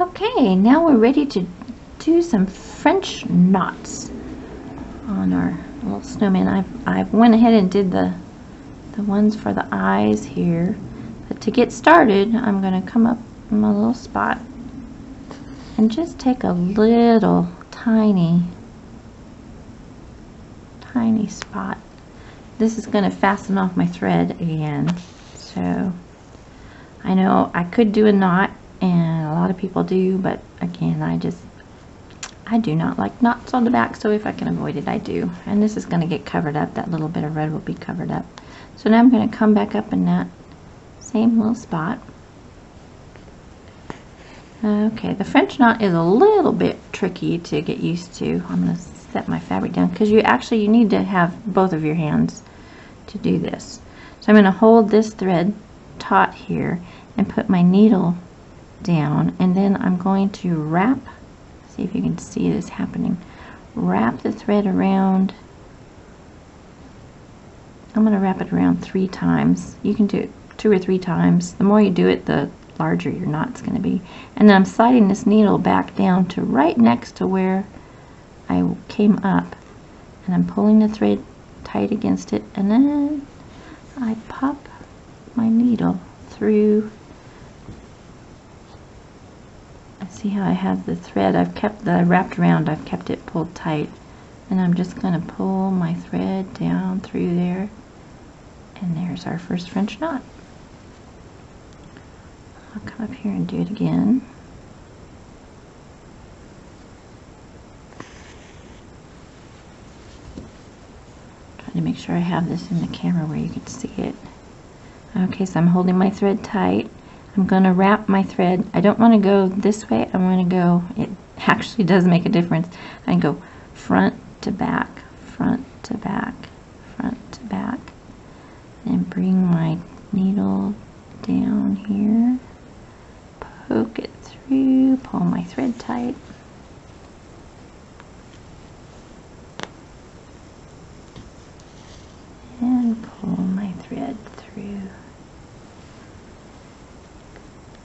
Okay, now we're ready to do some French knots on our little snowman. I went ahead and did the ones for the eyes here, but to get started I'm going to come up in my little spot and just take a little tiny spot. This is going to fasten off my thread again. So I know I could do a knot, and a lot of people do, but again I do not like knots on the back, so if I can avoid it I do. And this is going to get covered up. That little bit of red will be covered up. So now I'm going to come back up in that same little spot. Okay, the French knot is a little bit tricky to get used to. I'm going to set my fabric down because you need to have both of your hands to do this. So I'm going to hold this thread taut here and put my needle down, and then I'm going to wrap, see if you can see this happening, wrap the thread around. I'm going to wrap it around 3 times. You can do it 2 or 3 times. The more you do it, the larger your knot's going to be. And then I'm sliding this needle back down to right next to where I came up, and I'm pulling the thread tight against it, and then I pop my needle through. See how I have the thread I wrapped around, I've kept it pulled tight, and I'm just going to pull my thread down through there, and there's our first French knot. I'll come up here and do it again. Trying to make sure I have this in the camera where you can see it. Okay, so I'm holding my thread tight. I'm going to wrap my thread. I don't want to go this way. I want to go, it actually does make a difference. I can go front to back, front to back, front to back, and bring my needle down here, poke it through, pull my thread tight, and pull my thread through.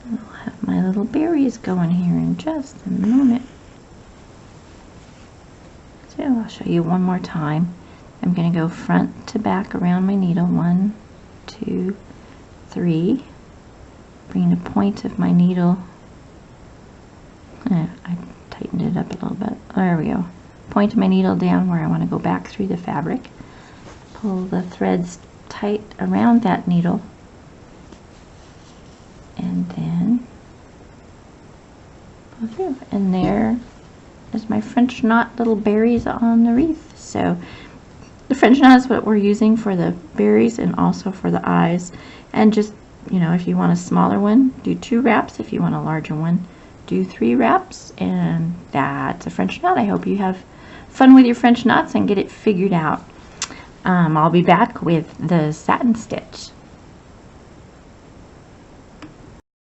And I'll have my little berries going here in just a moment. So I'll show you one more time. I'm going to go front to back around my needle. 1, 2, 3. Bring the point of my needle. I tightened it up a little bit. There we go. Point of my needle down where I want to go back through the fabric. Pull the threads tight around that needle, and then pull through. And there is my French knot little berries on the wreath. So the French knot is what we're using for the berries and also for the eyes. And just, you know, if you want a smaller one, do 2 wraps. If you want a larger one, do 3 wraps. And that's a French knot. I hope you have fun with your French knots and get it figured out. I'll be back with the satin stitch.